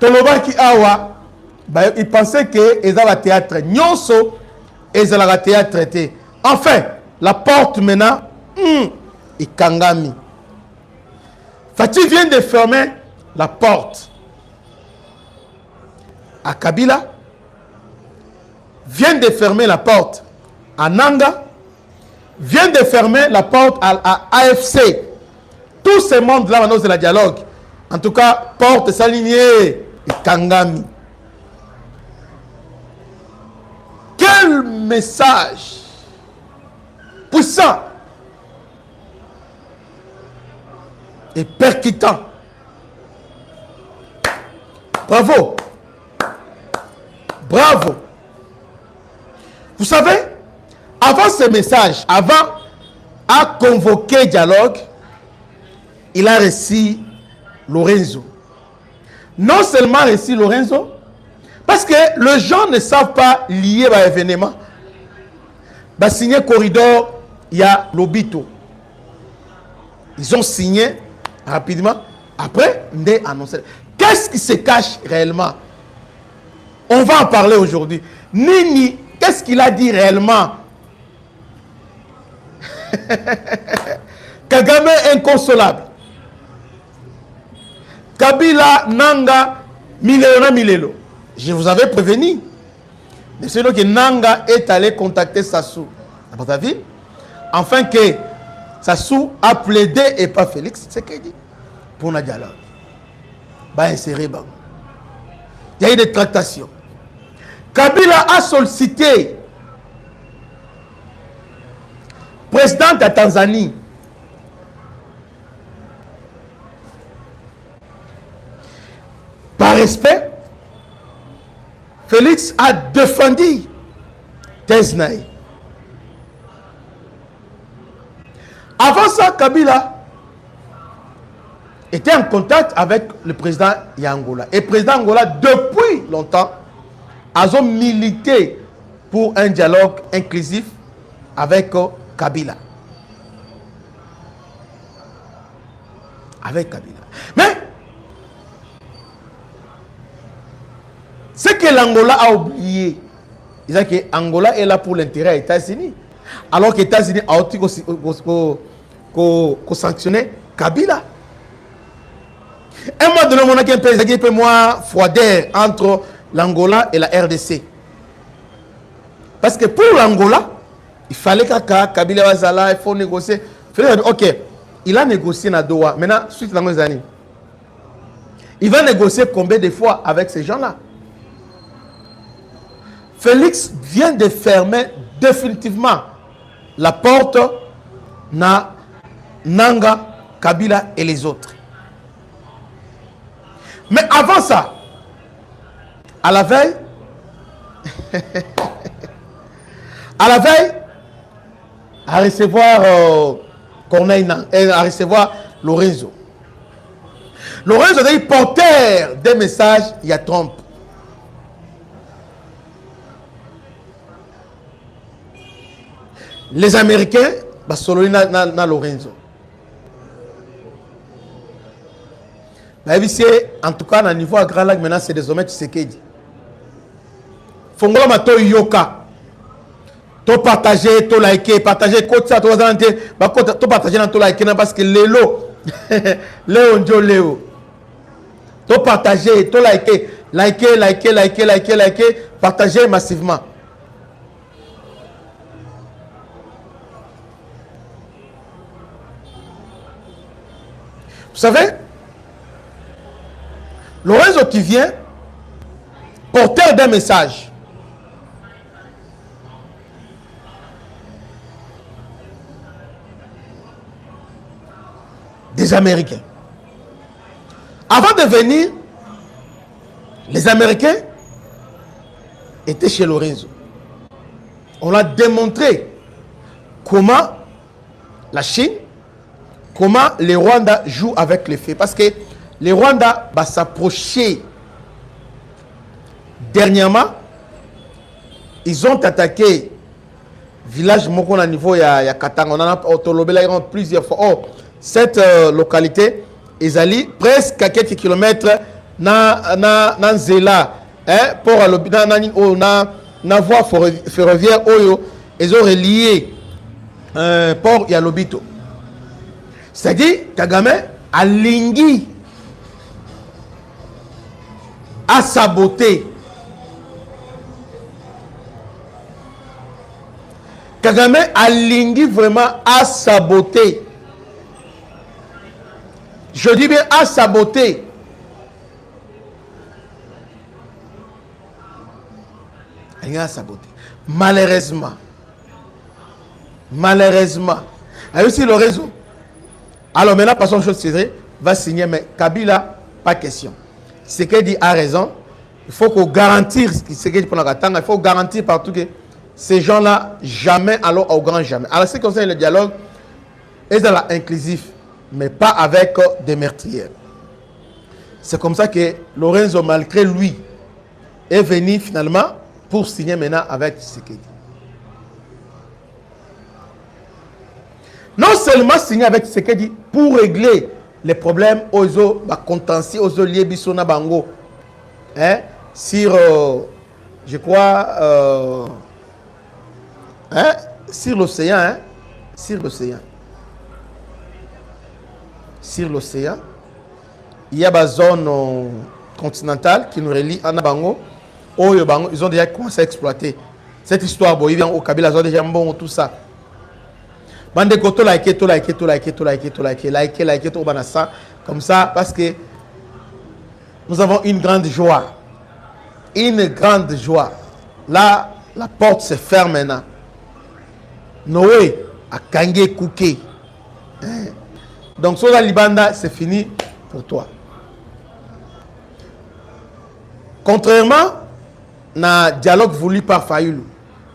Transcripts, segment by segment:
Tolobaki awa, il pensait que ils avaient théâtre. Nyonso, ils avaient théâtre traité. Enfin, la porte maintenant, il kangami. Fati vient de fermer la porte à Kabila, vient de fermer la porte à Nanga, vient de fermer la porte à AFC. Tous ces mondes-là, maintenant, c'est la dialogue. En tout cas, porte s'aligner. Kangami. Quel message puissant et percutant. Bravo. Bravo. Vous savez, avant ce message, avant à convoquer dialogue, il a reçu Lorenzo. Non seulement reçu Lorenzo, parce que les gens ne savent pas lier à l'événement. Bah, signé corridor, il y a l'Obito. Ils ont signé rapidement. Après, on a annoncé. Qu'est-ce qui se cache réellement? On va en parler aujourd'hui. Nini, qu'est-ce qu'il a dit réellement? Kagame inconsolable. Kabila, Nanga, Milelo. Je vous avais prévenu. Mais c'est donc que Nanga est allé contacter Sassou à Brazzaville, afin que Sassou a plaidé et pas Félix, c'est ce qu'il dit. Pour un dialogue. Bah, insérer, bah. Il y a eu des tractations. Kabila a sollicité président de la Tanzanie. Par respect, Félix a défendu Tesnaï. Avant ça, Kabila était en contact avec le président Angola. Et le président Angola, depuis longtemps, a milité pour un dialogue inclusif avec Kabila. Avec Kabila. Mais ce que l'Angola a oublié, c'est que l'Angola est là pour l'intérêt des États-Unis. Alors que les États-Unis ont sanctionné Kabila. Un mois de l'homme, on a un peu moins froideur entre l'Angola et la RDC. Parce que pour l'Angola, il fallait que Kabila Wazala, il faut négocier. Ok, il a négocié à Doha. Maintenant, suite à l'Angola, il va négocier combien de fois avec ces gens-là? Félix vient de fermer définitivement la porte na Nanga, Kabila et les autres. Mais avant ça, à la veille, à recevoir Corneille, à recevoir Lorenzo. Lorenzo a dit porteur des messages, il y a Trump. Les Américains, bah, solo na Lorenzo. En tout cas, à niveau à Grand Lac, maintenant, c'est désormais Tshisekedi. Fongola mato yoka. To partager, to liker, partager, côté ça, to partager dans to liker, parce que Léo, Léo. To partager, to liker, partager massivement. Vous savez, Lorenzo qui vient, porteur d'un message. Des Américains. Avant de venir, les Américains étaient chez Lorenzo. On a démontré comment la Chine, comment les Rwandais jouent avec les faits. Parce que les Rwandais va s'approcher. Dernièrement, ils ont attaqué village Moko à niveau ya Katanga. On en a autolobé plusieurs fois. Oh, cette localité, ils allaient presque à quelques kilomètres na nzela pour na voie ferroviaire oyo ils ont relié port ya lobito. C'est-à-dire Kagame alingi a saboté. Kagame alingi vraiment à saboter. Je dis bien à saboter. Il a saboté. Malheureusement. Et aussi le réseau. Alors maintenant, passons aux choses sérieuses. Va signer, mais Kabila, pas question. Ce qu'il dit a raison. Il faut qu'on garantisse ce qu'il dit pour la Katanga. Il faut garantir partout que ces gens-là, jamais, alors au grand jamais. Alors, ce qui concerne le dialogue, est dans l'inclusif, mais pas avec des meurtrières. C'est comme ça que Lorenzo, malgré lui, est venu finalement pour signer maintenant avec Tshisekedi. Non seulement signer avec Tshisekedi pour régler les problèmes aux contentieux, aux liés Bissona Bango, sur, je crois, sur l'océan, sur l'océan, il y a une zone continentale qui nous relie à Nabango. Ils ont déjà commencé à exploiter cette histoire. Ils viennent au Kabila, ils ont déjà bon tout ça. Bande koto like, comme ça, parce que nous avons une grande joie. Une grande joie. Là, la porte se ferme maintenant. Noé a Kangé Kouké. Donc, sur la Libanda, c'est fini pour toi. Contrairement à dialogue voulu par Fayoulou,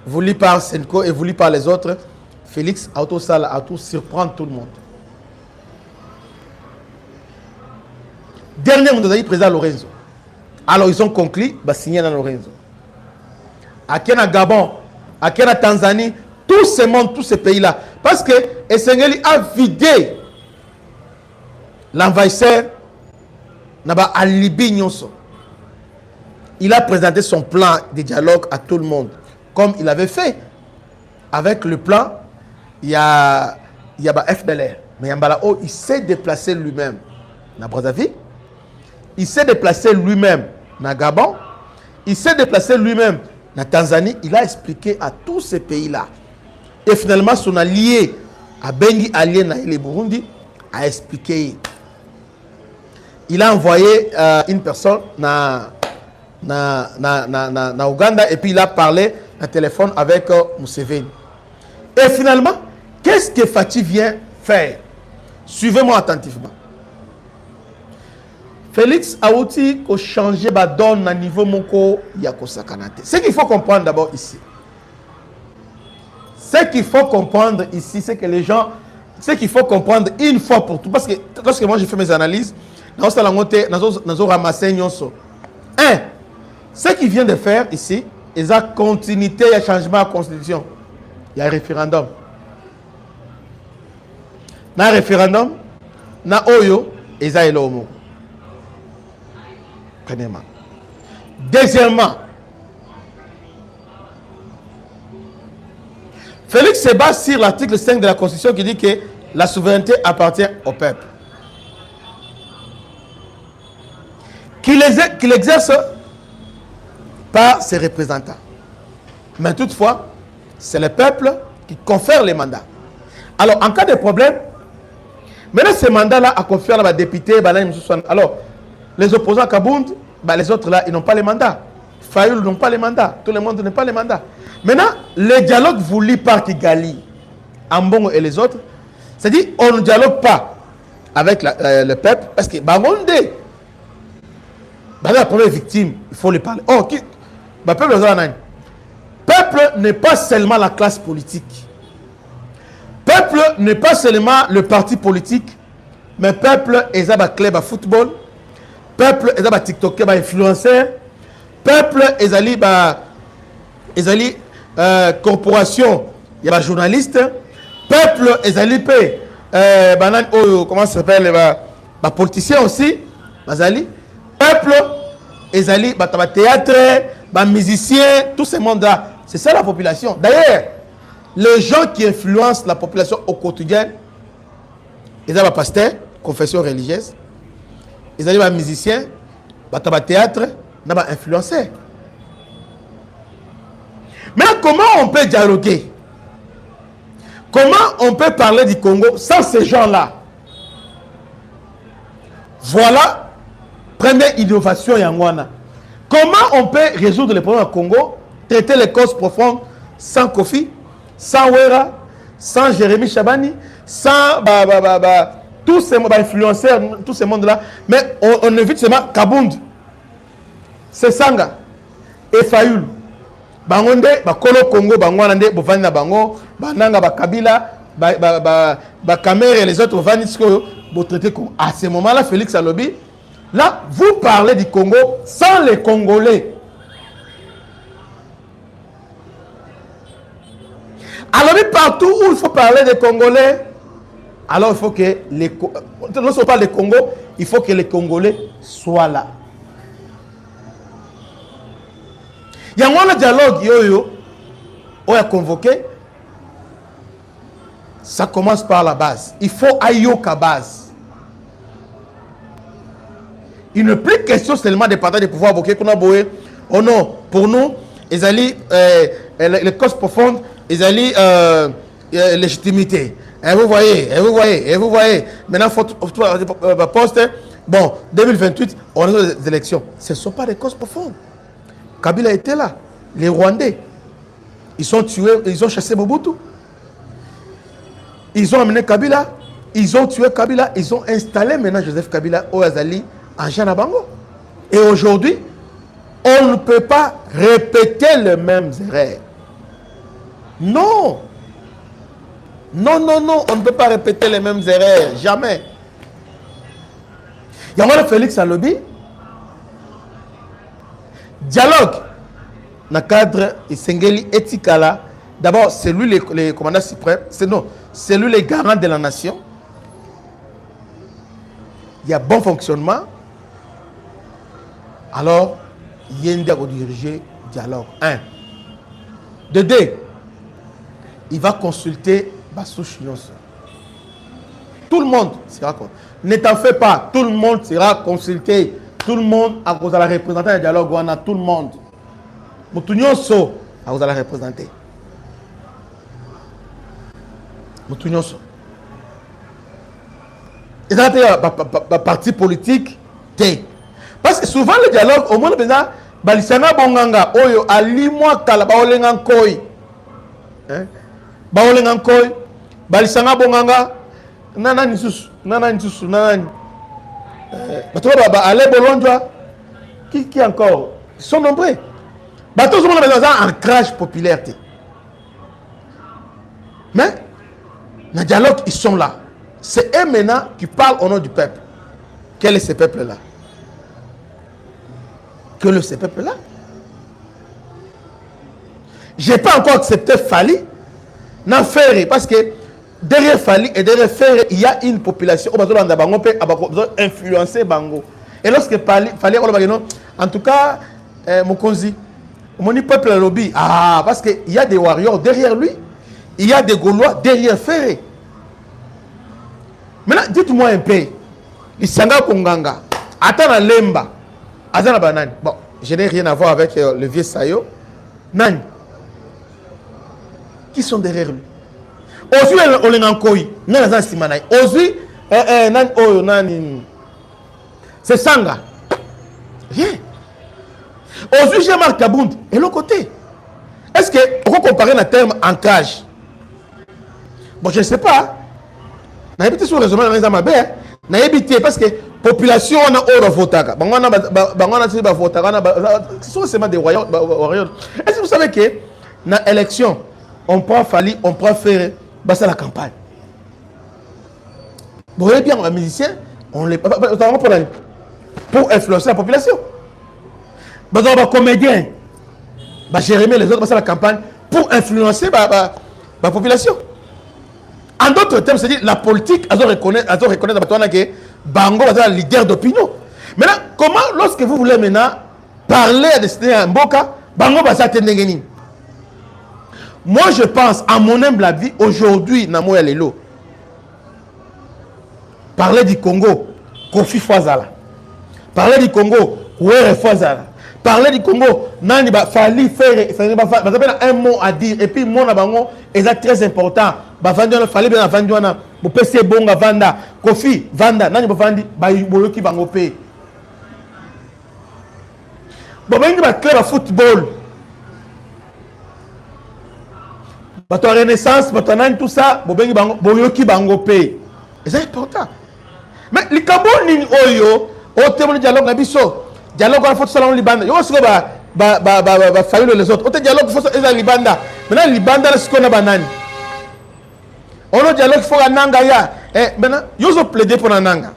voulu par Senko et voulu par les autres, Félix a tout surprendre tout le monde. Dernier, on a dit président Lorenzo. Alors, ils ont conclu, signer dans Lorenzo. À Kenya, Gabon, à Kenya, Tanzanie, tous ces mondes, tous ces pays-là. Parce que Essengeli a vidé l'envahisseur à Libye. Il a présenté son plan de dialogue à tout le monde, comme il avait fait avec le plan. Il y a FDLR, mais il s'est déplacé lui-même dans Brazzaville, il s'est déplacé lui-même dans Gabon, il s'est déplacé lui-même dans Tanzanie. Il a expliqué à tous ces pays-là. Et finalement, son allié, à Bengi, allié dans Burundi, a expliqué. Il a envoyé une personne dans Ouganda et puis il a parlé au téléphone avec Museveni. Et finalement, qu'est-ce que Fatih vient faire? Suivez-moi attentivement. Félix a aussi changé la donne à niveau moko Yakosa Kanate. Ce qu'il faut comprendre d'abord ici. Ce qu'il faut comprendre ici, c'est que les gens, ce qu'il faut comprendre une fois pour tout, parce que lorsque moi j'ai fait mes analyses, nous avons ramassé ce qu'il vient de faire ici, il y a continuité, il y a changement de la constitution. Il y a un référendum. Dans le référendum, na Oyo, il y a l'homo. Premièrement. Deuxièmement, Félix se base sur l'article 5 de la Constitution qui dit que la souveraineté appartient au peuple. Qu'il exerce par ses représentants. Mais toutefois, c'est le peuple qui confère les mandats. Alors, en cas de problème, maintenant ces mandats-là à confier à la députée, alors, les opposants à Kabound, les autres là, ils n'ont pas les mandats. Fayoul n'ont pas les mandats. Tout le monde n'a pas les mandats. Maintenant, le dialogue voulu par Kigali, Ambongo et les autres, c'est-à-dire on ne dialogue pas avec le peuple parce que Bangonde, la première victime, il faut lui parler. Oh, peuple n'est pas seulement la classe politique. Peuple n'est pas seulement le parti politique, mais peuple est un club à football, peuple est un TikToker, influenceur, peuple est un corporation, il y a des journalistes, peuple est un comment ça s'appelle, les politiciens aussi, peuple, ezali ba théâtre, ba musicien, tout ce monde-là. C'est ça la population. D'ailleurs, les gens qui influencent la population au quotidien, ils ont des pasteurs, confession religieuse, ils ont des musiciens, des théâtre, des influenceurs. Mais comment on peut dialoguer? Comment on peut parler du Congo sans ces gens-là? Voilà, première innovation Yangwana. Comment on peut résoudre les problèmes au Congo, traiter les causes profondes sans Kofi, sans Wera, sans Jérémy Chabani, sans tous ces influenceurs, tous ces mondes-là. Mais on évite seulement Kabound, Sesanga et Fayoul. Bangonde, Kolo Congo, Bangwanande, Bovanda Bango, Bananga, Kabila, Kamer et les autres vous traitez comme. À ce moment-là, Félix Alobi, là, vous parlez du Congo sans les Congolais. Alors, partout où il faut parler des Congolais, alors il faut que lorsqu'on parle des Congo, il faut que les Congolais soient là. Il y a un dialogue, on a convoqué. Ça commence par la base. Il faut ayoka base. Il n'est plus question seulement de partage de pouvoir. Oh non, pour nous, ils allaient les causes profondes, ils allaient légitimité. Et vous voyez. Maintenant, il faut poste. Bon, 2028, on a des élections. Ce ne sont pas des causes profondes. Kabila était là. Les Rwandais, ils sont tués, ils ont chassé Mobutu. Ils ont amené Kabila, ils ont tué Kabila, ils ont installé maintenant Joseph Kabila au Azali en Janabango. Et aujourd'hui, on ne peut pas répéter les mêmes erreurs. Non, on ne peut pas répéter les mêmes erreurs, jamais. Il y a Félix Alobi, dialogue, dans le cadre de Sengeli Etikala. D'abord, c'est lui le commandant suprême, c'est lui le garant de la nation. Il y a bon fonctionnement. Alors, il y a une diriger dialogue. 1. De 2, il va consulter Bassouche Nyonso. Tout le monde sera consulté. Ne t'en fais pas, tout le monde sera consulté. Tout le monde, à cause de la représentation du dialogue, on a tout le monde. Moutou Nyonso, à cause de la représenter. Et ça, c'est un parti politique. Parce que souvent, le dialogue, au moins, Balisanga Bonganga, Oyo, Ali-moi, Kala, Baolengan Koi. Baolengan Koi, Balisanga Bonganga, Nanani Susu, Nanani. Ale Bolondra, qui encore? Ils sont nombreux. Tout le monde est dans un ancrage populaire. Mais, dans le dialogue, ils sont là. C'est eux maintenant qui parlent au nom du peuple. Quel est ce peuple-là? Quel est ce peuple-là? Je n'ai pas encore accepté Fali. Non, Ferré, parce que derrière Fali et derrière Ferré, il y a une population qui a influencé Bango. Et lorsque Fali, en tout cas, Mokonzi, mon peuple lobby, parce qu'il y a des warriors derrière lui, il y a des Gaulois derrière Ferré. Maintenant, dites-moi un peu, Isanga Konganga, Atana Lemba, Azana Banane. Bon, je n'ai rien à voir avec le vieux Sayo. Nani. Qui sont derrière lui? Aujourd'hui, on est en Koi. Nan Simanaï. Aujourd'hui, c'est Sanga. Rien. Aujourd'hui, j'ai Marc Kabound. Et l'autre côté. Est-ce qu'on peut comparer le terme ancrage? Bon, je ne sais pas. Je n'ai pas sur le raisonnement de ma mère. Je n'ai pas parce que la population a un votaka. Ce sont seulement des royaumes. Est-ce que vous savez que dans l'élection, on prend Fali, on prend Ferré, c'est la campagne. Vous voyez bien, les musiciens, on les pour influencer la population. Les comédiens, Jérémy, les autres, c'est la campagne pour influencer la population. En d'autres termes, c'est-à-dire la politique, elle doit reconnaître que Bango est un leader d'opinion. Maintenant, comment, lorsque vous voulez maintenant parler à destinée à Mboka, bango basa tendengeni. Moi, je pense, à mon humble avis, aujourd'hui, Namo Yalelo, parler du Congo, Kofi Fazala. Parler du Congo, Ouere Fazala. Parler du Congo, Nani ba fali faire, un mot à dire, et puis mon abango, est très important. Bafandi fallait bien vendre wana, bo PC bonga vanda, Kofi vanda, nani ba vandi, ba boloki bango pe. Bo bengi ba club football. Bato Renaissance, bato nani tout ça, bo bengi bango, boloki bango pe. C'est important. Mais les Kaboni oyo, au terme de dialogue na biso, dialogue il faut salon libanda. Yo se ba faillir les autres. Au dialogue il faut eza libanda. Maintenant libanda c'est qu'on a banani. On a dialogue faut nanga ya. Maintenant yo zo plaider pour nanga.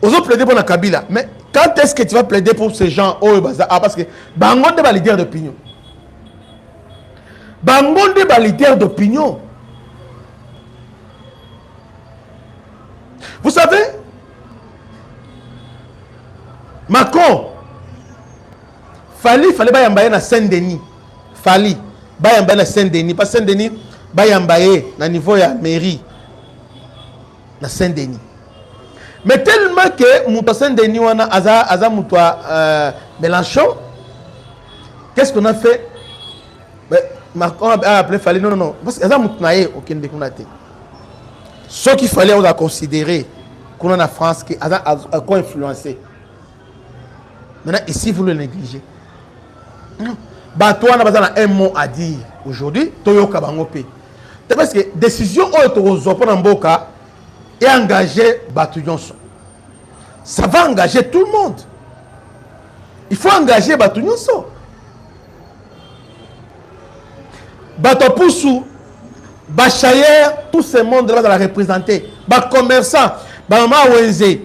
Ozo plaider pour na Kabila. Mais quand est-ce que tu vas plaider pour ces gens oyo baza parce que bangonde ba leader d'opinion. Bangonde ba leader d'opinion. Vous savez, Macron, fallait bayambaye na Saint-Denis. Fallait bayambaye na Saint-Denis. Pas Saint-Denis, bayambaye na niveau ya mairie na Saint-Denis. Mais tellement que Mouta Saint-Denis wana aza Mouta Mélenchon, qu'est-ce qu'on a fait? Macron a appelé fallait non parce que aza Mouta naé aucun déconnaté. Ce qu'il fallait on a considéré qu'on a en France qui a quoi influencé. Maintenant, ici, vous le négligez. Toi, on a un mot à dire aujourd'hui. C'est parce que décision est engagée Batounyonso. Ça va engager tout le monde. Il faut engager Batounyonso. Batopoussou, Bachayer, tout ce monde-là va la représenter. Bas commerçants, Bama Wenze,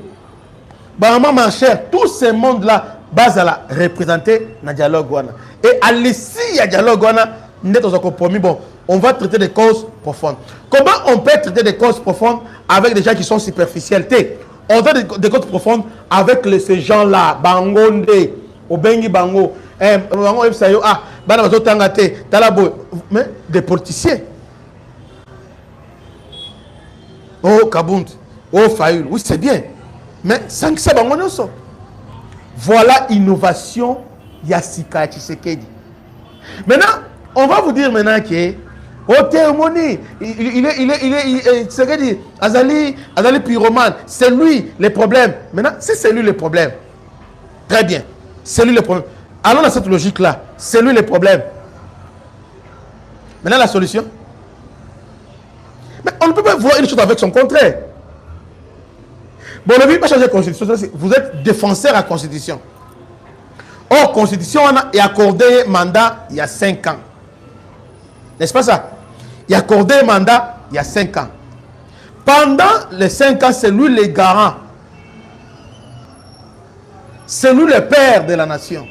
Bama Mancher, tout ce monde-là va la représenter dans le dialogue. Et à l'issue du dialogue, on est dans un compromis. Bon, on va traiter des causes profondes. Comment on peut traiter des causes profondes avec des gens qui sont superficiels? On traite des causes profondes avec ces gens-là. Bangonde, Obengi Bango, Bango Epsayo, Banabazo Tangate, Talabo, mais des politiciens. Oh, Kabound, oh, Fayoul, oui, c'est bien. Mais sans que ça, voilà innovation Yassika Tshisekedi. Maintenant, on va vous dire maintenant que au Théomoni, il est Tshisekedi, Azali pyromane, c'est lui le problème. Maintenant, c'est lui le problème. Très bien, c'est lui le problème. Allons dans cette logique-là, c'est lui le problème. Maintenant, la solution. Mais on ne peut pas voir une chose avec son contraire. Bon, ne veut pas changer la constitution. Vous êtes défenseur à la constitution. Or, constitution est accordé mandat il y a 5 ans. N'est-ce pas ça? Il a accordé un mandat il y a 5 ans. Pendant les 5 ans, c'est lui le garant. C'est lui le père de la nation.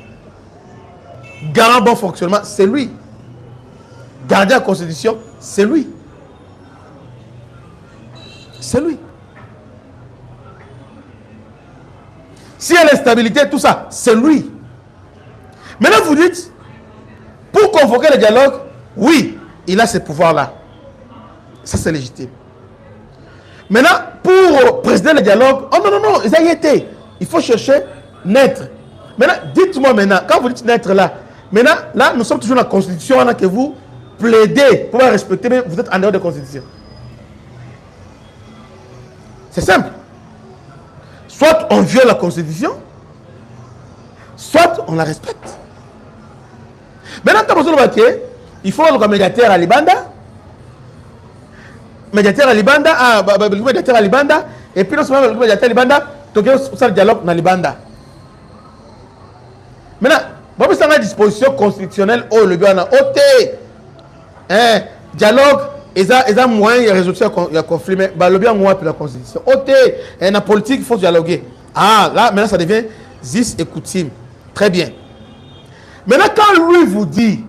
Garant bon fonctionnement, c'est lui. Gardien de la constitution, c'est lui. C'est lui. S'il y a l'instabilité, tout ça, c'est lui. Maintenant, vous dites, pour convoquer le dialogue, oui, il a ce pouvoir-là. Ça, c'est légitime. Maintenant, pour présider le dialogue, oh non, ils y été. Il faut chercher naître. Maintenant, dites-moi maintenant, quand vous dites naître là, maintenant, là, nous sommes toujours dans la constitution que vous plaidez pour respecter, mais vous êtes en dehors de la constitution. C'est simple. Soit on viole la constitution, soit on la respecte. Maintenant, il faut le médiateur à Libanda. Médiateur à Libanda, médiateur à Libanda, et puis non seulement le médiateur à Libanda, tu as le dialogue dans Libanda. Maintenant, vous avez une disposition constitutionnelle au dialogue. Ils ont moyen de résoudre le conflit, mais le bien moins pour la constitution. La politique, il faut dialoguer. Ah, là, maintenant, ça devient zis et coutume. Très bien. Maintenant, quand lui vous dit,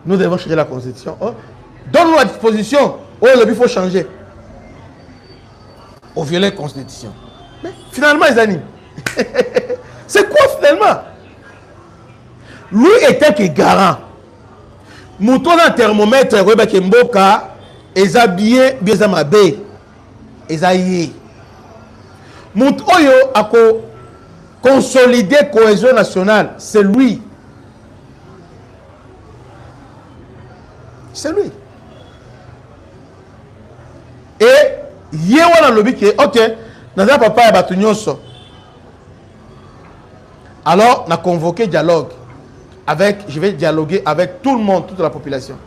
nous devons changer la constitution, donne-nous la disposition, il faut changer. au violer la constitution. Mais finalement, les amis, c'est quoi finalement? Lui était que garant. Mouton un thermomètre, il mboka, ils a bien mabé, ils a yé. Mouton a consolider la cohésion nationale, c'est lui. C'est lui. Et il y a un lobby qui est ok, dans un papa et batunyoso. Alors, on a convoqué dialogue avec, je vais dialoguer avec tout le monde, toute la population.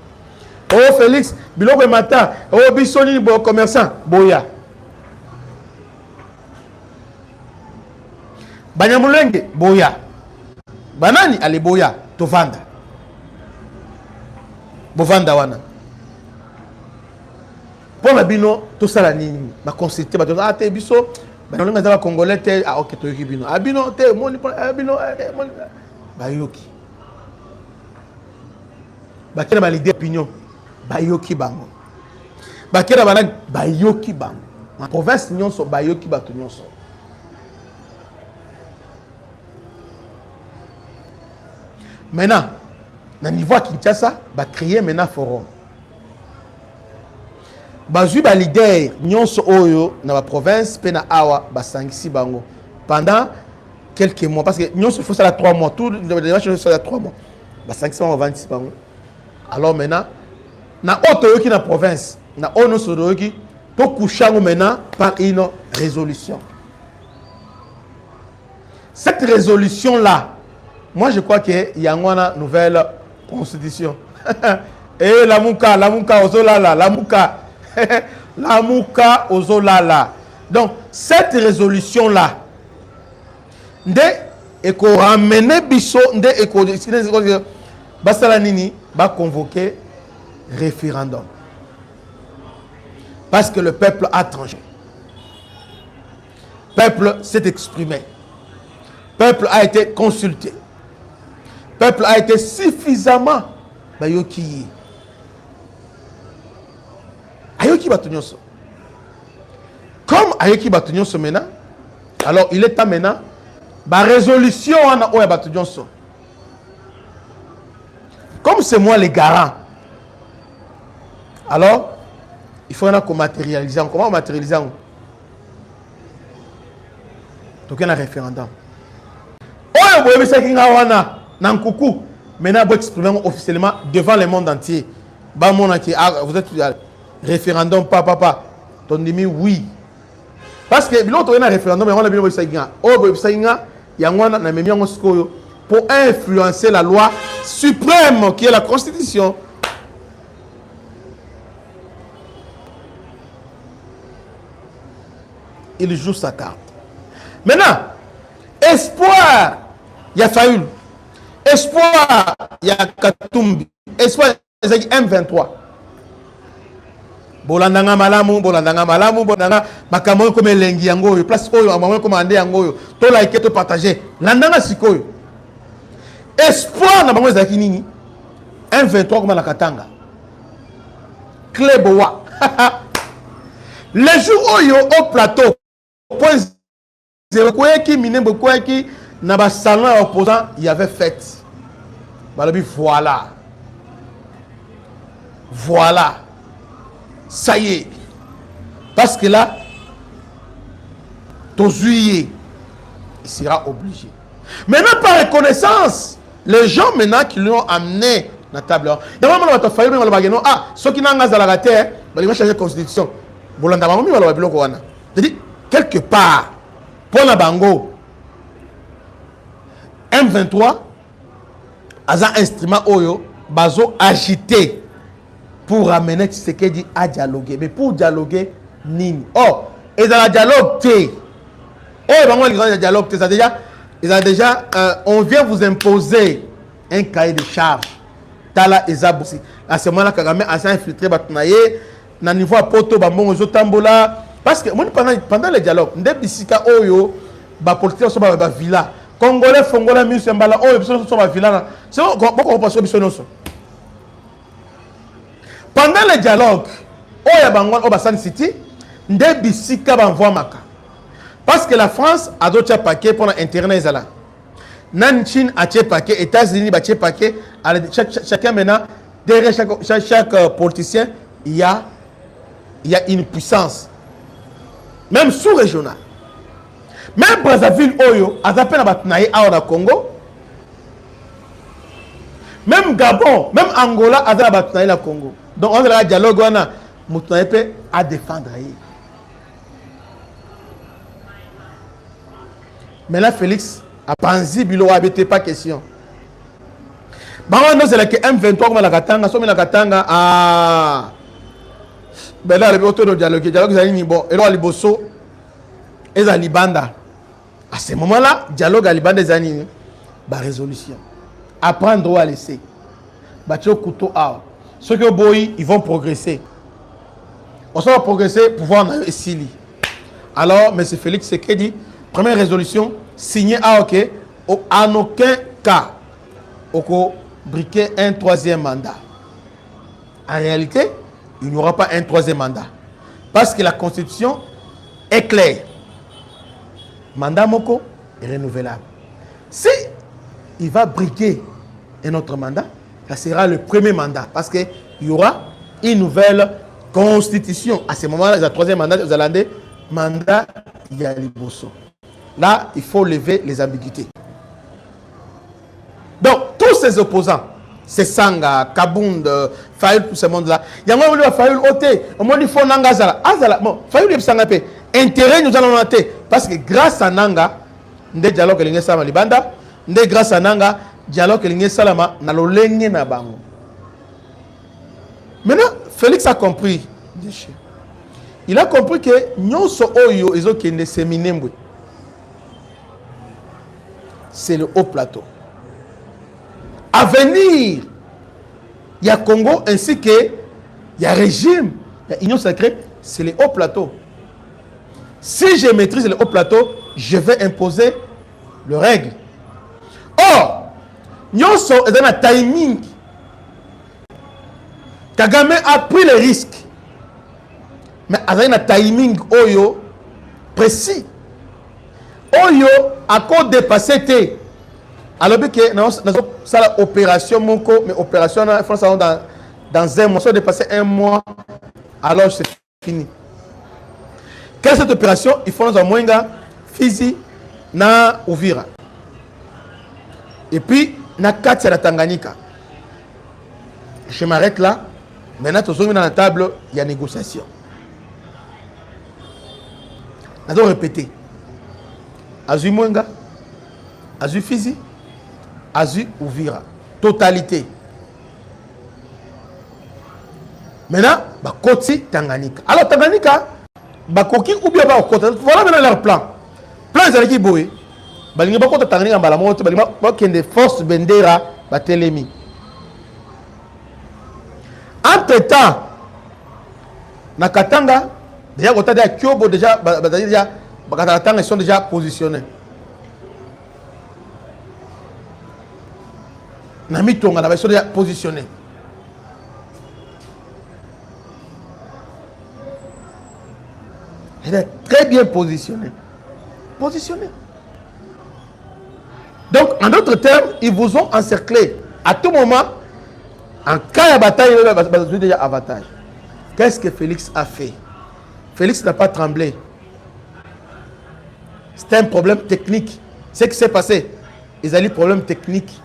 Oh Félix, biloko matin, oh Bissoni, bon commerçant, boya. Banyamulenge, boya. Banani, allez boya, tovanda. Bovanda wana. Pour la bino, tout ça la nini, ma consulté, ah te biso, banyamulenge za congolais te, ah ok to yoki bino. Ah bino te, moni bino, moni bayoki. Bakena ba leader opinion, bayoki bango. Bakena bana bayoki bango. Ma province nyonso bayoki batu nyonso. Maintenant, dans le niveau à Kinshasa, va créer maintenant forum. Bazui ba leader nyonso oyo na la province pena awa ba sangisi bango pendant quelques mois parce que nyonso faut ça la 3 mois tout les matchs ça la 3 mois. Ba sangisi bango 26 bango. Alors maintenant na auto qui na province na ono soroki to kushango maintenant par une résolution. Cette résolution là, moi je crois que y a une nouvelle constitution. Et la mouka ozolala, la mouka. La mouka ozolala. Donc cette révolution là, nde eko ramener biso nde eko basala nini ba convoquer référendum. Parce que le peuple a tranché. Le peuple s'est exprimé. Le peuple a été consulté. Le peuple a été suffisamment bayoki. Ayoki Batunyoso. Comme Ayoki Batunyoso maintenant, alors il est temps maintenant, la résolution en Oya Batunyoso. Comme c'est moi le garant, alors il faut qu'on matérialise. Comment matérialiser? Donc il y a un référendum. Oya Boye Bisakinga Wana, Nankoukou, maintenant vous exprimez officiellement devant le monde entier. Bah, mon entier, vous êtes référendum, papa, ton demi oui. Parce que l'autre a un référendum, on a bien il y a un pour influencer la loi suprême qui est la Constitution. Il joue sa carte. Maintenant, espoir, il y a Fayoul. Espoir, il y a Katumbi. Espoir, il y a M23. Bolandanga malamu, bolandanga makambo comme lengi yango, place oyo amamo comme ande yango, to like to partager. Landanga sikoyo. Espoir na bango ezaki nini? M23 comme la Katanga. Kleboa. Les jours oyo au plateau, point zéro qui mine beaucoup qui na ba salon opposant, il y avait fête. Balobi voilà. Voilà. Ça y est. Parce que là, ton juillet, il sera obligé. Maintenant, par reconnaissance, les gens maintenant qui lui ont amené la table, il y a vraiment un faillite, ah, ceux qui n'ont pas la terre, ils vont changer la constitution. C'est-à-dire, quelque part, pour la Bango, M23, a un instrument oyo, bazo agité. Pour ramener Tshisekedi à dialoguer. Mais pour dialoguer, nini. Oh, et dans la dialogue, on vient vous imposer un cahier de charge. Tala Ezabosi. À ce moment-là, Kagame a infiltré Batnaye, na niveau à Poto, Bambon, Zotambola. Parce que pendant le dialogue, Ndebisika Oyo, politique sur la villa. Congolais, Fongolais, Musembala, Oyo, sur la villa. C'est pourquoi on passe au Bissonoso. Pendant le dialogue, Oya Bangon Obasan City, nde bisika banvoie maka. Parce que la France a d'autres paquets pour l'intérêt là. Nan Chine a des paquets, États-Unis a des paquets. Chacun maintenant, derrière chaque politicien, il y a une puissance. Même sous-régionale. Même Brazzaville, Oyo, a zappé na Congo. Même Gabon, même Angola, a zappé na Congo. Donc on a un dialogue, on a à défendre. Mais là, Félix a pensé qu'il n'avait pas question. C'est que M23 comme la Katanga, so la Katanga ah ben là le auto de dialogue c'est bon et là liboso et za libanda. À ce moment-là, dialogue à libanda des années ba résolution. Apprendre à laisser. Batio couteau à. Ceux que boy ils vont progresser. On va progresser pour voir ici. Alors M. Félix Sekedi première résolution signée à OK en aucun cas au briquet un troisième mandat. En réalité, il n'y aura pas un troisième mandat. Parce que la Constitution est claire. Mandat Moko est renouvelable. Si il va briquer un autre mandat, ça sera le premier mandat. Parce qu'il y aura une nouvelle Constitution. À ce moment-là, le troisième mandat, vous allez mandat Yaliboso. Là, il faut lever les ambiguïtés. Donc, tous ces opposants, c'est Sanga, Kabound, Fayoul, tout ce monde-là, il y a un moment où Fayoul ôté, au moment où il faut Nanga Zala. Bon, Fayoul est Sanga P. Intérêt, nous allons noter. Parce que grâce à Nanga, nous dialogue avec Salama Libanda, nous grâce à Nanga, dialogue avec Salama, nous allons l'enlever na bango. Maintenant, Félix a compris. Il a compris que nous sommes oyo, ils ont qu'une séminaire. C'est le haut plateau. À venir, il y a Congo ainsi que il y a régime, il y a Union sacrée, c'est le haut plateau. Si je maîtrise le haut plateau, je vais imposer le règle. Or, nous sommes dans un timing. Kagame a pris le risque. Mais avec un timing oyo précis. Oyo a encore dépassé té. Alors que nous avons l'opération Moko, mais opération dans un mois, ça a dépassé un mois, alors c'est fini. Quelle est cette opération? Il faut dans Mwenga, Fizi, na Uvira. Et puis, na Katia la Tanganyika. Je m'arrête là. Maintenant, nous sommes dans la table, il y a négociation. Nous allons répéter. Azu Mwenga, Azu Fizi, Azu Uvira. Totalité. Maintenant, Bakoti Tanganyika. Alors Tanganyika, Bakoki ou bien Bakota. Voilà maintenant leur plan. Plan ils allaient qui boé. Balinga Bakota Tanganyika Balamoto, Balinga Bakende force Bendera, Batelemi. Entre-temps, na Katanga, déjà quand tu as Kyobo déjà ils sont déjà positionnés. Namitonga là, ils sont déjà positionnés. Il est très bien positionné. Positionné. Donc, en d'autres termes, ils vous ont encerclé. À tout moment, en cas de bataille, ils ont déjà avantage. Qu'est-ce que Félix a fait? Félix n'a pas tremblé. C'était un problème technique. Ce qui s'est passé, ils ont eu un problème technique.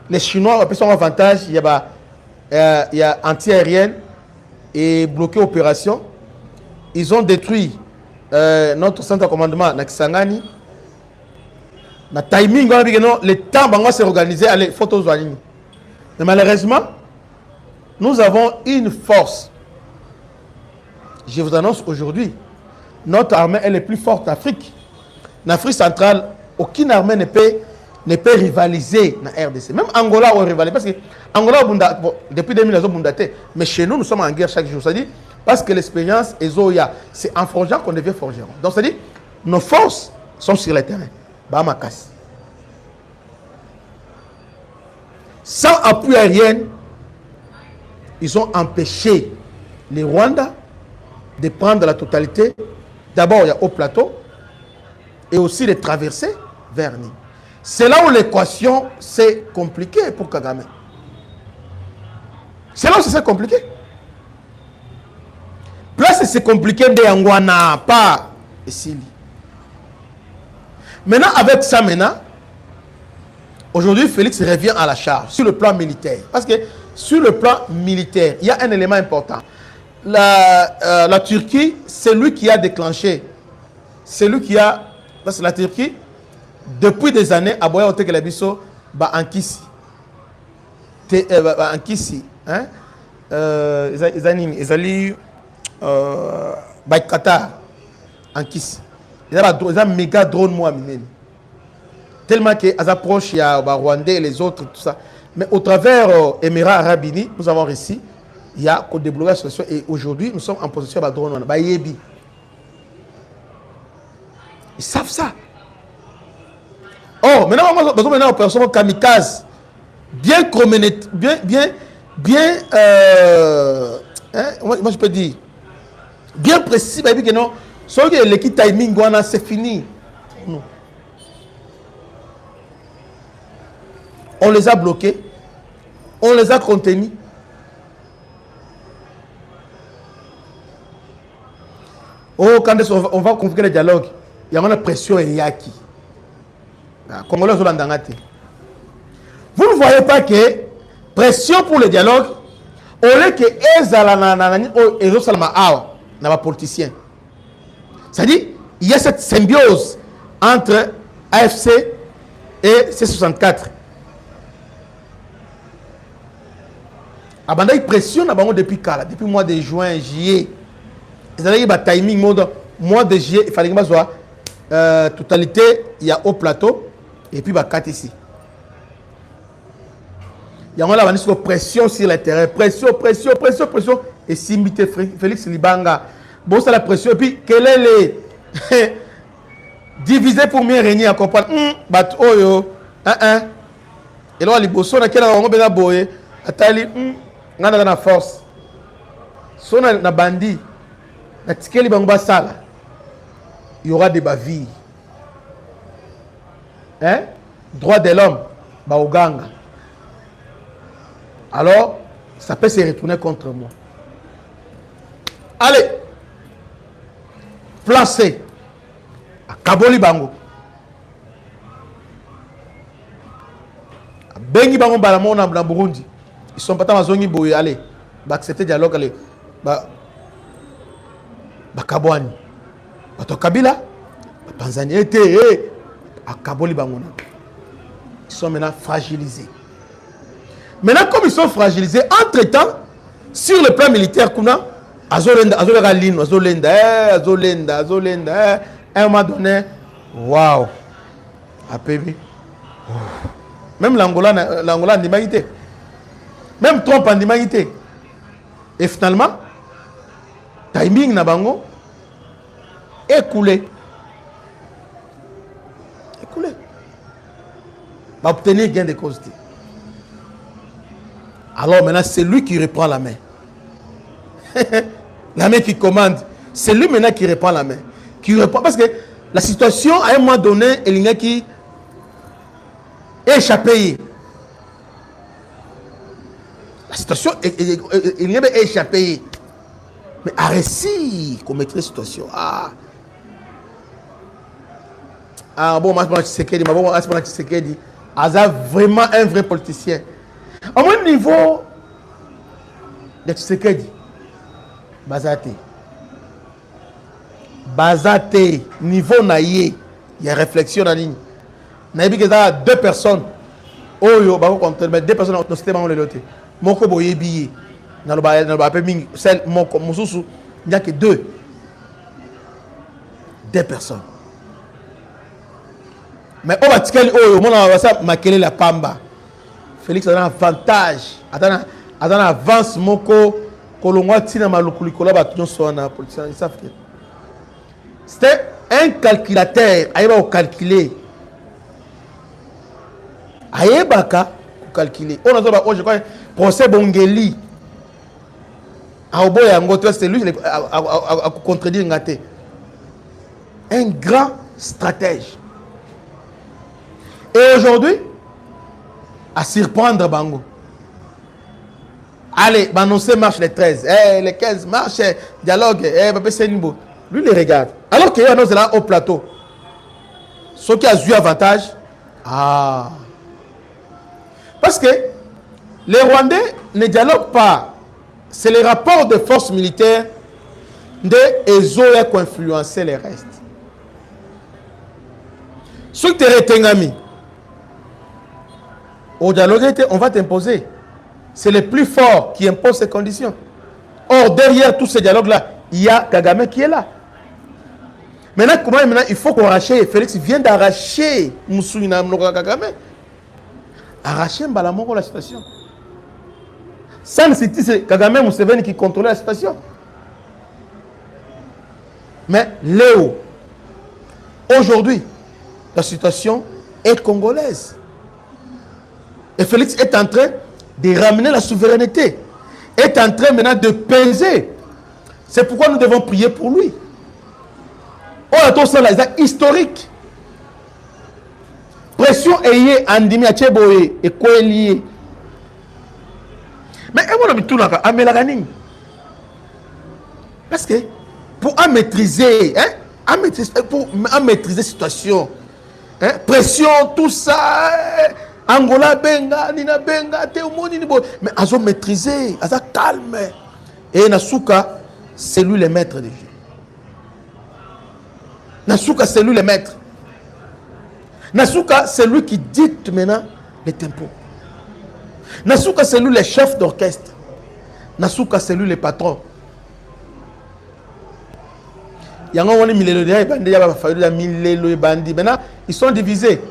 Les Chinois ont son avantage. Il y a anti-aérienne et bloqué opération. Ils ont détruit notre centre de commandement na Kisangani. Na timing, le temps s'est organisé. Allez, photos. Mais malheureusement, nous avons une force. Je vous annonce aujourd'hui, notre armée elle est plus forte d'Afrique. En Afrique centrale, aucune armée ne peut rivaliser dans la RDC. Même Angola on rivalise parce que Angola depuis 2000 mais chez nous nous sommes en guerre chaque jour. C'est-à-dire parce que l'expérience est zoya, c'est en forgeant qu'on devient forgeron. Donc c'est-à-dire nos forces sont sur le terrain. Bamakas. Sans appui aérien, ils ont empêché le Rwanda de prendre la totalité. D'abord, il y a Haut Plateau et aussi de traverser vers Nîmes. C'est là où l'équation c'est compliqué pour Kagame. C'est là où c'est compliqué. Place c'est compliqué de Yangwana, pas ici. Maintenant, avec ça, aujourd'hui, Félix revient à la charge sur le plan militaire. Parce que sur le plan militaire, il y a un élément important. La Turquie, c'est lui qui a déclenché. C'est lui qui a... Parce que la Turquie, depuis des années, a boya ote que la biso, Ankisi. Ankisi. Ils allaient... Qatar. Ankisi. Ils ont un méga drone, moi, tellement qu'ils approchent, il y a Rwandais et les autres, tout ça. Mais au travers Émirats Arabes Unis, nous avons réussi, il y a qu'au débloquer la situation. Et aujourd'hui, nous sommes en possession de drone. Ils savent ça. Oh, maintenant, on personne kamikaze. Bien, moi je peux dire, bien précis, que non. Sauf que l'équipe timing, c'est fini. Non. On les a bloqués. On les a contenus. Oh, quand on va convoquer le dialogue, il y a une pression et yaki. Congolais sont dans. Vous ne voyez pas que pression pour le dialogue, au lieu que les politiciens. C'est-à-dire, il y a cette symbiose entre AFC et C64. Abanda, il pressionne depuis quand? Depuis le mois de juin, juillet. Ils avaient un timing, mois de juillet, il fallait que soit totalité, il y a Haut Plateau, et puis 4 ici. Il y a une pression sur le terrain, pression, et Simbité Félix Libanga. Bon, c'est la pression, et puis, quelle est les divisé pour mieux régner à comprendre. Et là, les bossons, qui ont été boyés, atali, on a la force. Si on a un bandit, il y aura des bavilles. Hein? Droit de l'homme, Baoganga. Alors, ça peut se retourner contre moi. Allez, placé à Kaboli Bango. Bengi Bango Balamona dans Burundi. Ils sont pas dans la zone boye. Allez, accepter dialogue. Allez, Kabouani. Bato Kabila, Tanzanie était à Kaboli Bango. Ils sont maintenant fragilisés. Maintenant, comme ils sont fragilisés, entre-temps, sur le plan militaire, Azolenda, à un moment donné, waouh, APB. Même l'Angola en humanité. Même Trump en humanité. Et finalement, timing Nabango, écoulé. Va obtenir gain de cause. Alors maintenant, c'est lui qui reprend la main. La main qui commande. C'est lui maintenant qui reprend la main. Qui reprend, parce que la situation, à un moment donné, il y a qui est échappé. La situation, il y a échappé. Mais à récit, qu'on maîtrise la situation. Bon, moi, je Aza vraiment un vrai politicien. Au moins niveau de Tshisekedi, Bazate, niveau naïe, il y a réflexion en ligne. Naïbi que ça deux personnes. Oh yo, mais deux personnes dans ce thème on le lote. Moko boye billet. Dans le bas mingi, celle moko mususu, il n'y a que deux personnes. Mais on va tirer oh mon avance makele la pamba. Félix a un avantage. Attends avance moko kolongwa tina malukuli kola tout so na politicien ils savent que c'était un calculateur, il va calculer. Ayebaka calculer. On a dit je crois procès Bongeli. C'est lui à contredire Ngate. Un grand stratège. Et aujourd'hui, à surprendre Bango. Allez, annoncer marche les 13, les 15 marche, dialogue, lui les regarde. Alors qu'il annonce là au plateau. Ce qui a eu avantage, parce que les Rwandais ne dialoguent pas. C'est les rapports de forces militaires de Ezoya qui ont influencé les restes. Ce qui est Tengami, au dialogue, on va t'imposer. C'est les plus forts qui imposent ces conditions. Or, derrière tous ces dialogues-là, il y a Kagame qui est là. Maintenant, il faut qu'on rachète. Félix vient d'arracher Moussouina Kagame. Arracher Mbalamoko la situation. Sans citer, c'est Kagame Mousseveni qui contrôlait la situation. Mais Léo, aujourd'hui, la situation est congolaise. Et Félix est en train de ramener la souveraineté. Est en train maintenant de peser. C'est pourquoi nous devons prier pour lui. On a tout ça là, c'est historique. Pression est andimi a Tcheboé et quoi lié. Mais on a mis tout là, parce que pour maîtriser, pour maîtriser la situation, pression, tout ça, Angola benga, Nina benga, mais ils ont maîtrisé, ils ont calme. Et Nasuka, c'est lui le maître des jeux. Nasuka, c'est lui le maître. Nasuka, c'est lui qui dicte maintenant les tempos. Nasuka, c'est lui le chef d'orchestre. Nasuka, c'est lui le patron. Maintenant, ils sont divisés.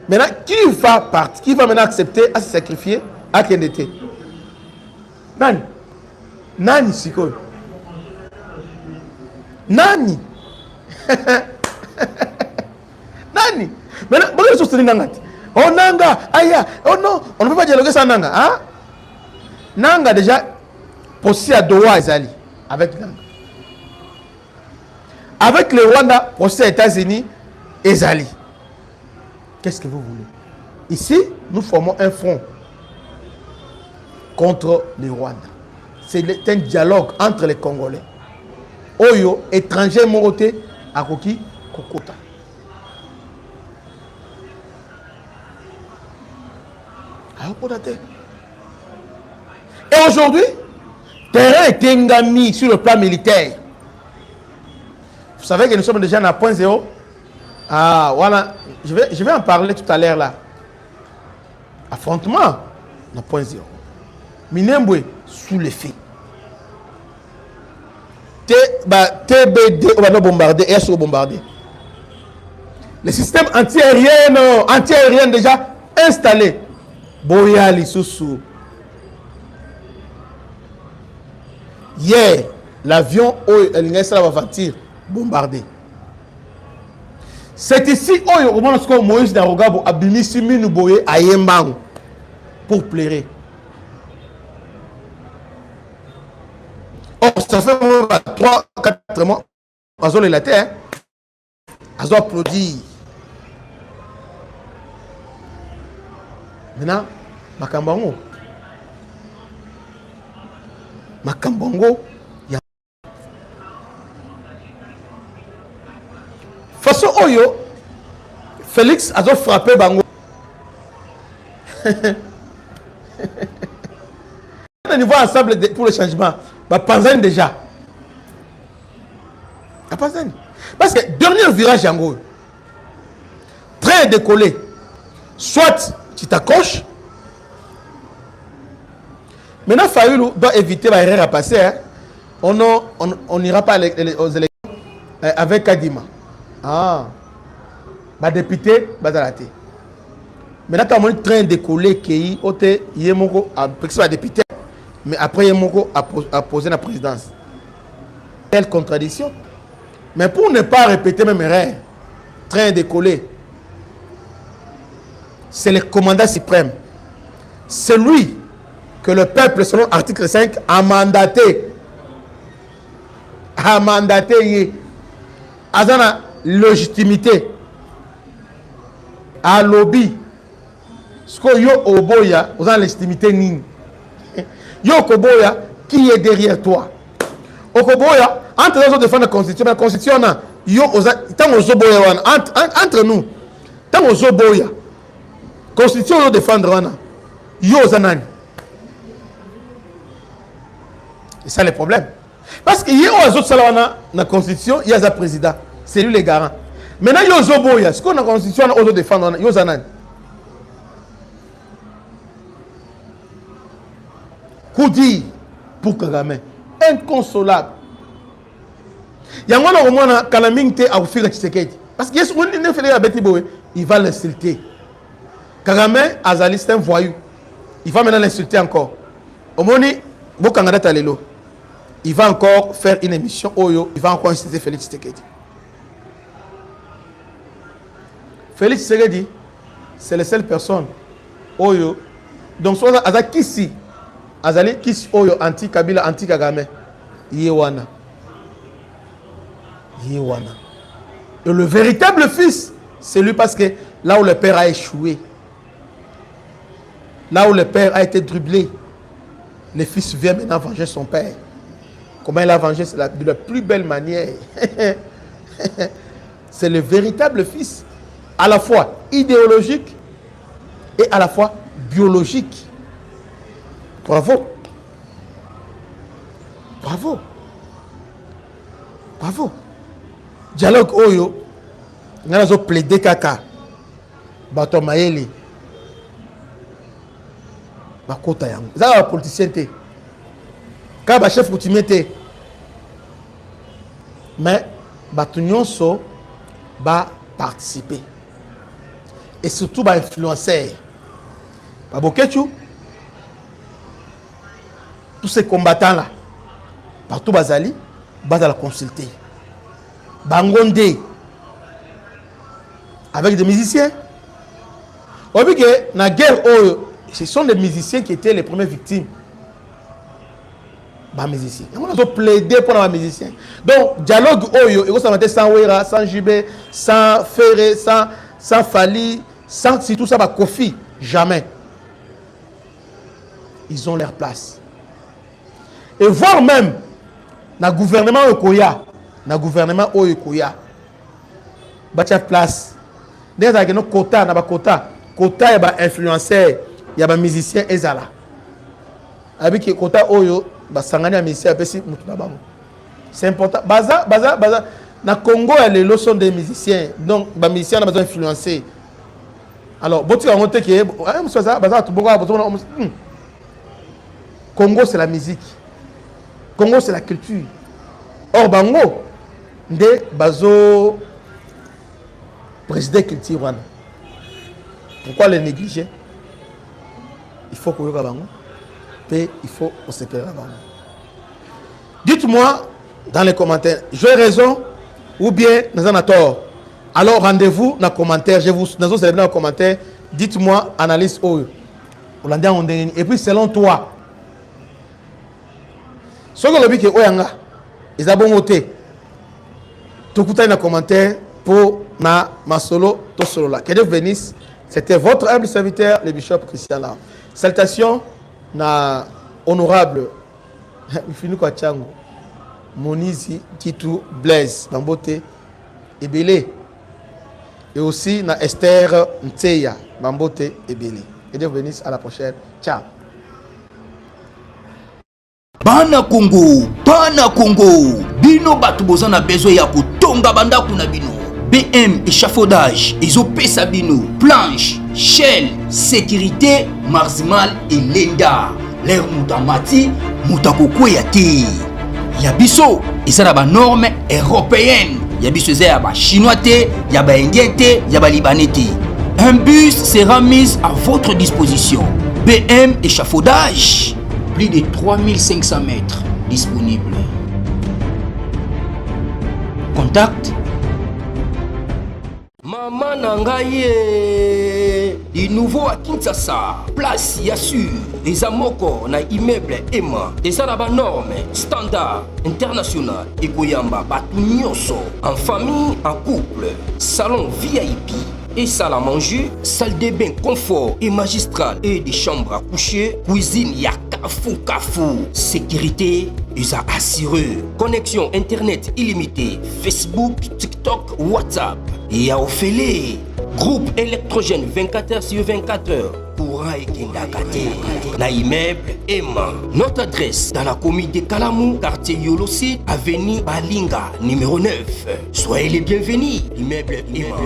Maintenant, qui va partir, qui va maintenant accepter à se sacrifier à Kendete? Nani? Nani Siko? Nani? Nani? Maintenant, pourquoi ils sont Nangati? Oh Nanga, aïe, oh non, on ne peut pas dialoguer sans Nanga. Hein? Nanga déjà, procès à Doha Ezali, avec Nanga. Avec le Rwanda, procès aux États-Unis, Ezali. Qu'est-ce que vous voulez? Ici, nous formons un front contre le Rwanda. C'est un dialogue entre les Congolais. Oyo, étranger moroté, Akoki, Kokota. Et aujourd'hui, terrain est engami sur le plan militaire. Vous savez que nous sommes déjà à point zéro. Ah, voilà. Je vais en parler tout à l'heure là. Affrontement, à point zéro. Minembwe, sous les faits. TBD, on va bombarder, SO bombarder. Les systèmes anti-aériens déjà installés. Boyali, Soussou. Hier, l'avion, va partir bombardé. C'est ici où Moïse Darogabo a bimisi Minouboye à Yembang pour pleurer. Or, ça fait 3-4 mois, Azol et la terre, Azol applaudit. Maintenant, Makambongo. Façon Oyo, Félix a frappé Bango. Le niveau ensemble pour le changement, Panzani déjà. Parce que dernier virage en gros, train décollé, soit tu t'accroches. Maintenant, Fayoulou doit éviter l'erreur à passer. Hein. On n'ira pas aux élections avec Kadima. Ah, ma député, Bazalate. Maintenant, quand on train décollé, qui est Yemoko a député, mais après Yemoko a posé la présidence. Quelle contradiction. Mais pour ne pas répéter même erreur, train décollé, c'est le commandant suprême. C'est lui que le peuple, selon article 5, a mandaté. A mandaté, a la légitimité, a lobby. Ce que yo oboya, vous avez la légitimité ni. Yo koboya, qui est derrière toi? Okoboya, entre les autres défendre la constitution, la constitution, yo, tant aux oboya, entre nous, tant aux oboya, constitution, yo défendre, yo zanani. Et ça le problème. Parce qu'il y a aux autres salons la constitution, il y a un président, c'est lui le garant. Maintenant, yo zoboya, ce qu'on a la constitution, on doit défendre, yo zanani. Koudi pour Kagame, inconsolable. Il y a un moment où Kalamingte a offert Tshisekedi. Parce qu'il y a un fait à Betiboé, il va l'insulter. Kagame, Azali, c'est un voyou. Il va maintenant l'insulter encore. Au moment où il va encore faire une émission, il va encore insulter Félix Tshisekedi. Félix Tshisekedi, c'est la seule personne. Donc, soit Azakisi. Azali kisi oyo anti Kabila anti Kagame Yewana. Et le véritable fils, c'est lui parce que là où le père a échoué, là où le père a été dribblé, le fils vient maintenant venger son père. Comment il a vengé? C'est de la plus belle manière. C'est le véritable fils, à la fois idéologique et à la fois biologique. Bravo. Bravo. Bravo. Dialogue Oyo. Nous avons plaidé Kaka. Bato Maeli. Bakota Yang. Vous avez un politicien. Quand un chef coutumier. Mais Bato Nyonso va participer. Et surtout, va influencer. Babokechu. Tous ces combattants-là, partout Bazali, Baz à la consulter. Bangonde, avec des musiciens. On dit que dans la guerre, ce sont les musiciens qui étaient les premières victimes. Les musiciens. On a plaidé pour les musiciens. Donc, dialogue, sans Ouera, sans Jibé, sans Ferré, sans Fali, sans si tout ça va Kofi. Jamais. Ils ont leur place. Et voire même, dans le gouvernement Okoya, il place. Il y a des quotas, il y a des influenceurs, il y a des musiciens, ezala. Avec les quotas, c'est important. Baza. Dans le Congo, il y a les leçons des musiciens. Donc, les musiciens ont besoin d'influencer. Alors, Congo, c'est la musique. Congo, c'est la culture. Or, Bango, de Bazo, président culture. Pourquoi le négliger? Il faut qu'on y ait Bango. Et il faut qu'on se crée Bango. Dites-moi dans les commentaires, j'ai raison ou bien nous avons tort. Alors, rendez-vous dans les commentaires. Je vous dans les commentaires. Dites-moi, analyse et puis, selon toi, ce que le dit oyanga, ils ont bon voté. Tout le monde commentaire pour ma solo, to solo là. Que Dieu bénisse. C'était votre humble serviteur, le bishop Christian là. Salutations na honorable. Il finit quoi Tchango. Monizi Titou Blaise Bambote Ebele. Et aussi na Esther Nteya Bambote Ebele. Que Dieu bénisse. À la prochaine. Ciao. Bana Congo, bino batu bozana besoin ya kutonga bandaku na bino. BM échafaudage, ezopesa bino, planche, shell, sécurité, marzimal et lenda. L'air mutamati, mutakokwe ya te. Yabiso, eza na ba norme européenne. Yabiso eza ya ba chinois te, ya ba indien te, ya ba libanais te. Un bus sera mis à votre disposition. BM échafaudage. Plus de 3500 mètres disponibles. Contact. Maman Nangaye. du nouveau à Kinshasa, place Yassur, des amoko na immeuble Emma, des arabes normes, standard, international, et Goyamba, Batunyoso, en famille, en couple, salon VIP, et salle à manger, salle de bain confort et magistral et des chambres à coucher, cuisine Kafou, sécurité, USA assuré, connexion internet illimitée, Facebook, TikTok, WhatsApp, et à Ophélie, groupe électrogène 24h/24h, courant et Kindakate, na immeuble Emma. Notre adresse dans la commune de Kalamou, quartier Yolosi, avenue Balinga, numéro 9. Soyez les bienvenus, immeuble Emma.